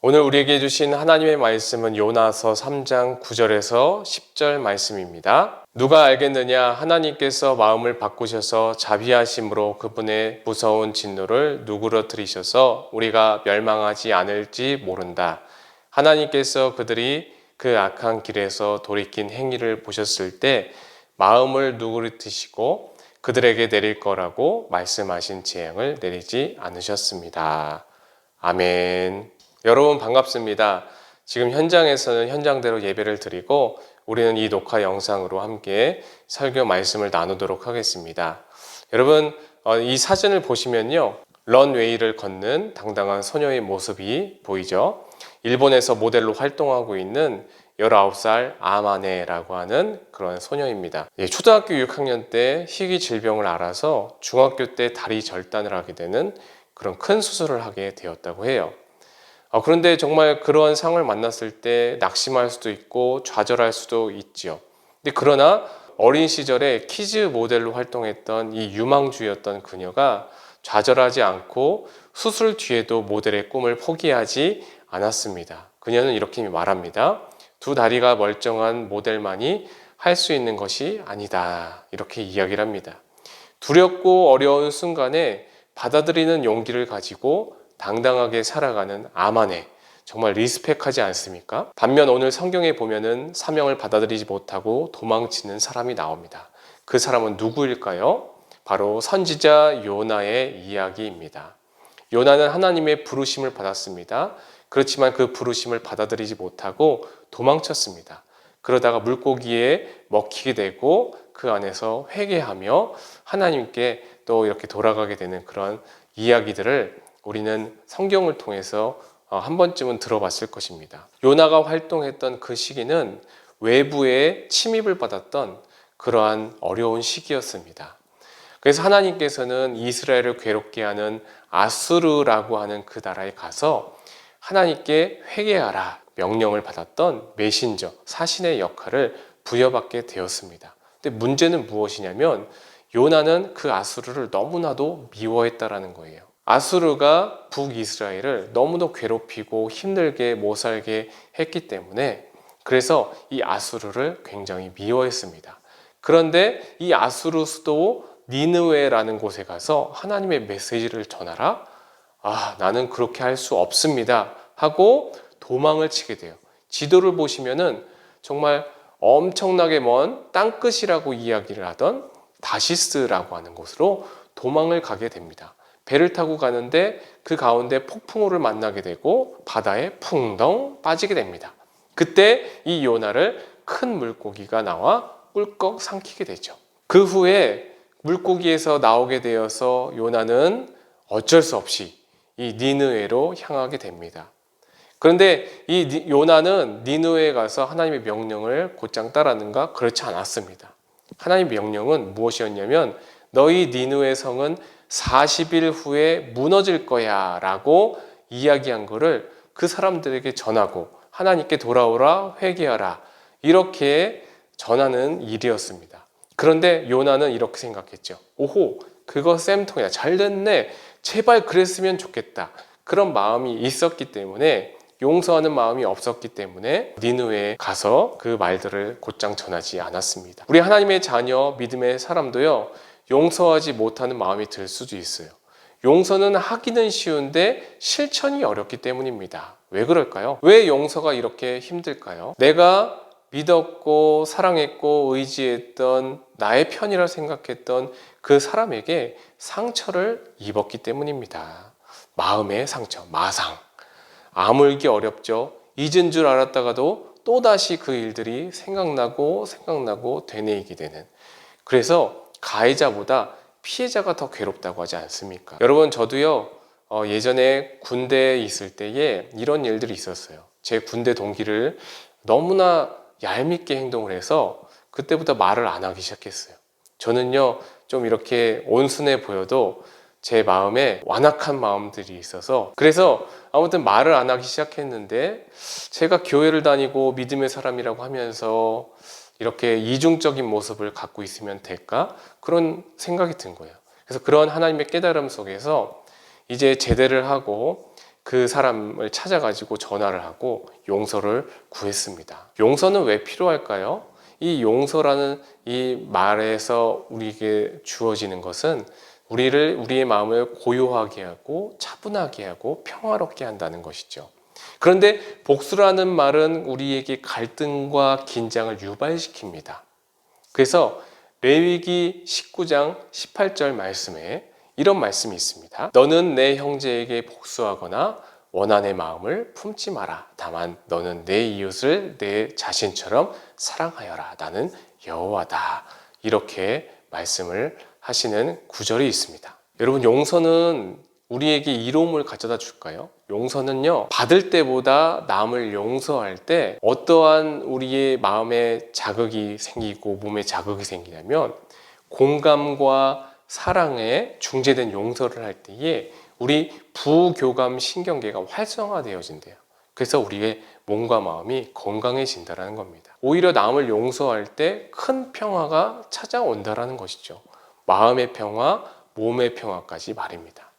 오늘 우리에게 주신 하나님의 말씀은 요나서 3장 9절에서 10절 말씀입니다. 누가 알겠느냐? 하나님께서 마음을 바꾸셔서 자비하심으로 그분의 무서운 진노를 누그러뜨리셔서 우리가 멸망하지 않을지 모른다. 하나님께서 그들이 그 악한 길에서 돌이킨 행위를 보셨을 때 마음을 누그러뜨리시고 그들에게 내릴 거라고 말씀하신 재앙을 내리지 않으셨습니다. 아멘. 여러분 반갑습니다. 지금 현장에서는 현장대로 예배를 드리고 우리는 이 녹화 영상으로 함께 설교 말씀을 나누도록 하겠습니다. 여러분 이 사진을 보시면요, 런웨이를 걷는 당당한 소녀의 모습이 보이죠. 일본에서 모델로 활동하고 있는 19살 아마네라고 하는 그런 소녀입니다. 초등학교 6학년 때 희귀 질병을 알아서 중학교 때 다리 절단을 하게 되는 그런 큰 수술을 하게 되었다고 해요. 그런데 정말 그러한 상을 만났을 때 낙심할 수도 있고 좌절할 수도 있지요. 근데 그러나 어린 시절에 키즈 모델로 활동했던 이 유망주였던 그녀가 좌절하지 않고 수술 뒤에도 모델의 꿈을 포기하지 않았습니다. 그녀는 이렇게 말합니다. 두 다리가 멀쩡한 모델만이 할 수 있는 것이 아니다. 이렇게 이야기를 합니다. 두렵고 어려운 순간에 받아들이는 용기를 가지고 당당하게 살아가는 아마네, 정말 리스펙하지 않습니까? 반면 오늘 성경에 보면은 사명을 받아들이지 못하고 도망치는 사람이 나옵니다. 그 사람은 누구일까요? 바로 선지자 요나의 이야기입니다. 요나는 하나님의 부르심을 받았습니다. 그렇지만 그 부르심을 받아들이지 못하고 도망쳤습니다. 그러다가 물고기에 먹히게 되고 그 안에서 회개하며 하나님께 또 이렇게 돌아가게 되는 그런 이야기들을 우리는 성경을 통해서 한 번쯤은 들어봤을 것입니다. 요나가 활동했던 그 시기는 외부의 침입을 받았던 그러한 어려운 시기였습니다. 그래서 하나님께서는 이스라엘을 괴롭게 하는 아수르라고 하는 그 나라에 가서 하나님께 회개하라 명령을 받았던 메신저, 사신의 역할을 부여받게 되었습니다. 근데 문제는 무엇이냐면 요나는 그 아수르를 너무나도 미워했다라는 거예요. 아수르가 북이스라엘을 너무도 괴롭히고 힘들게 못 살게 했기 때문에 그래서 이 아수르를 굉장히 미워했습니다. 그런데 이 아수르 수도 니느웨라는 곳에 가서 하나님의 메시지를 전하라? 나는 그렇게 할 수 없습니다 하고 도망을 치게 돼요. 지도를 보시면은 정말 엄청나게 먼 땅끝이라고 이야기를 하던 다시스라고 하는 곳으로 도망을 가게 됩니다. 배를 타고 가는데 그 가운데 폭풍우를 만나게 되고 바다에 풍덩 빠지게 됩니다. 그때 이 요나를 큰 물고기가 나와 꿀꺽 삼키게 되죠. 그 후에 물고기에서 나오게 되어서 요나는 어쩔 수 없이 이 니느웨로 향하게 됩니다. 그런데 이 요나는 니느웨에 가서 하나님의 명령을 곧장 따르는가? 그렇지 않았습니다. 하나님의 명령은 무엇이었냐면 너희 니느웨 성은 40일 후에 무너질 거야 라고 이야기한 것을 그 사람들에게 전하고 하나님께 돌아오라, 회개하라 이렇게 전하는 일이었습니다. 그런데 요나는 이렇게 생각했죠. 오호, 그거 쌤통이야. 잘 됐네. 제발 그랬으면 좋겠다. 그런 마음이 있었기 때문에, 용서하는 마음이 없었기 때문에 니느웨에 가서 그 말들을 곧장 전하지 않았습니다. 우리 하나님의 자녀, 믿음의 사람도요, 용서하지 못하는 마음이 들 수도 있어요. 용서는 하기는 쉬운데 실천이 어렵기 때문입니다. 왜 그럴까요? 왜 용서가 이렇게 힘들까요? 내가 믿었고 사랑했고 의지했던 나의 편이라 생각했던 그 사람에게 상처를 입었기 때문입니다. 마음의 상처, 마상. 아물기 어렵죠. 잊은 줄 알았다가도 또다시 그 일들이 생각나고 되뇌이게 되는. 그래서 가해자보다 피해자가 더 괴롭다고 하지 않습니까? 여러분, 저도요 예전에 군대에 있을 때에 이런 일들이 있었어요. 제 군대 동기를 너무나 얄밉게 행동을 해서 그때부터 말을 안 하기 시작했어요. 저는요 좀 이렇게 온순해 보여도 제 마음에 완악한 마음들이 있어서, 그래서 아무튼 말을 안 하기 시작했는데 제가 교회를 다니고 믿음의 사람이라고 하면서 이렇게 이중적인 모습을 갖고 있으면 될까? 그런 생각이 든 거예요. 그래서 그런 하나님의 깨달음 속에서 이제 제대를 하고 그 사람을 찾아가지고 전화를 하고 용서를 구했습니다. 용서는 왜 필요할까요? 이 용서라는 이 말에서 우리에게 주어지는 것은 우리의 마음을 고요하게 하고 차분하게 하고 평화롭게 한다는 것이죠. 그런데 복수라는 말은 우리에게 갈등과 긴장을 유발시킵니다. 그래서 레위기 19장 18절 말씀에 이런 말씀이 있습니다. 너는 내 형제에게 복수하거나 원한의 마음을 품지 마라. 다만 너는 내 이웃을 내 자신처럼 사랑하여라. 나는 여호와다. 이렇게 말씀을 하시는 구절이 있습니다. 여러분, 용서는 우리에게 이로움을 가져다 줄까요? 용서는요, 받을 때보다 남을 용서할 때 어떠한 우리의 마음에 자극이 생기고 몸에 자극이 생기냐면 공감과 사랑에 중재된 용서를 할 때에 우리 부교감 신경계가 활성화되어진대요. 그래서 우리의 몸과 마음이 건강해진다는 겁니다. 오히려 남을 용서할 때 큰 평화가 찾아온다는 것이죠. 마음의 평화, 몸의 평화까지 말입니다.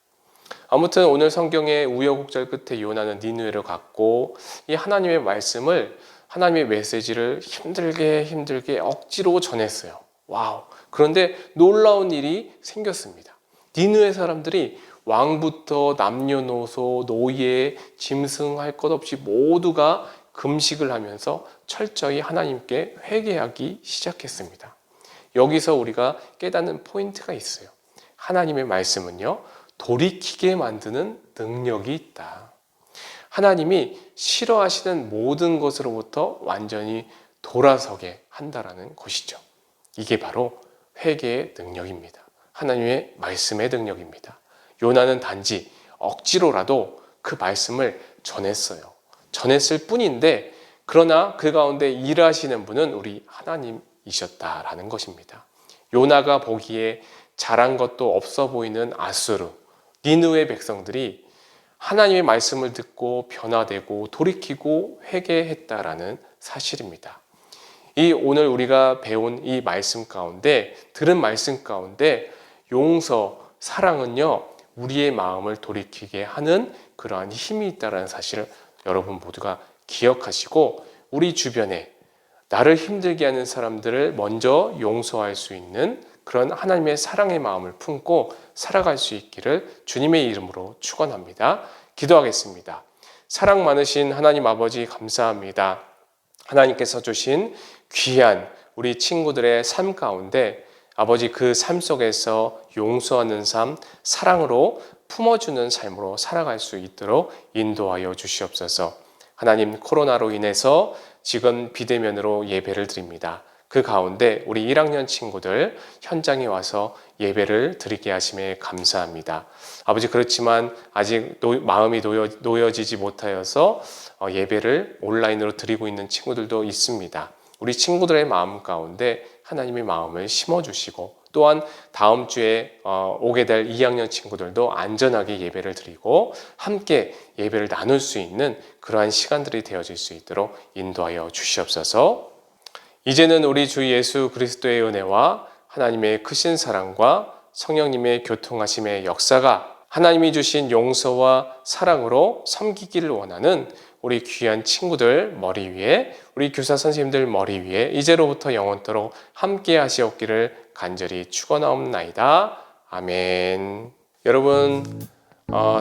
아무튼 오늘 성경의 우여곡절 끝에 요나는 니느웨로 갔고 이 하나님의 말씀을, 하나님의 메시지를 힘들게 억지로 전했어요. 와우! 그런데 놀라운 일이 생겼습니다. 니느웨 사람들이 왕부터 남녀노소, 노예, 짐승 할 것 없이 모두가 금식을 하면서 철저히 하나님께 회개하기 시작했습니다. 여기서 우리가 깨닫는 포인트가 있어요. 하나님의 말씀은요, 돌이키게 만드는 능력이 있다. 하나님이 싫어하시는 모든 것으로부터 완전히 돌아서게 한다라는 것이죠. 이게 바로 회개의 능력입니다. 하나님의 말씀의 능력입니다. 요나는 단지 억지로라도 그 말씀을 전했어요. 전했을 뿐인데, 그러나 그 가운데 일하시는 분은 우리 하나님이셨다라는 것입니다. 요나가 보기에 잘한 것도 없어 보이는 아수르, 니느웨 백성들이 하나님의 말씀을 듣고 변화되고 돌이키고 회개했다라는 사실입니다. 이 오늘 우리가 배운 이 말씀 가운데, 들은 말씀 가운데 용서, 사랑은요, 우리의 마음을 돌이키게 하는 그러한 힘이 있다는 사실을 여러분 모두가 기억하시고, 우리 주변에 나를 힘들게 하는 사람들을 먼저 용서할 수 있는 그런 하나님의 사랑의 마음을 품고 살아갈 수 있기를 주님의 이름으로 축원합니다. 기도하겠습니다. 사랑 많으신 하나님 아버지, 감사합니다. 하나님께서 주신 귀한 우리 친구들의 삶 가운데 아버지, 그 삶 속에서 용서하는 삶, 사랑으로 품어주는 삶으로 살아갈 수 있도록 인도하여 주시옵소서. 하나님, 코로나로 인해서 지금 비대면으로 예배를 드립니다. 그 가운데 우리 1학년 친구들 현장에 와서 예배를 드리게 하심에 감사합니다. 아버지, 그렇지만 아직 마음이 놓여지지 못하여서 예배를 온라인으로 드리고 있는 친구들도 있습니다. 우리 친구들의 마음 가운데 하나님의 마음을 심어주시고, 또한 다음 주에 오게 될 2학년 친구들도 안전하게 예배를 드리고 함께 예배를 나눌 수 있는 그러한 시간들이 되어질 수 있도록 인도하여 주시옵소서. 이제는 우리 주 예수 그리스도의 은혜와 하나님의 크신 사랑과 성령님의 교통하심의 역사가 하나님이 주신 용서와 사랑으로 섬기기를 원하는 우리 귀한 친구들 머리 위에, 우리 교사 선생님들 머리 위에 이제로부터 영원토록 함께 하시옵기를 간절히 축원하옵나이다. 아멘. 여러분,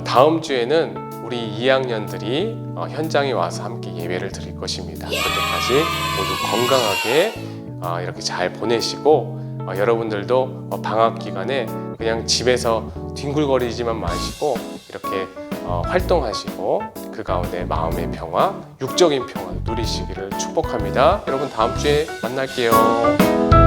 다음 주에는 우리 2학년들이 현장에 와서 함께 예배를 드릴 것입니다. 그때까지 모두 건강하게 이렇게 잘 보내시고, 여러분들도 방학 기간에 그냥 집에서 뒹굴거리지만 마시고 이렇게 활동하시고 그 가운데 마음의 평화, 육적인 평화 누리시기를 축복합니다. 여러분, 다음 주에 만날게요.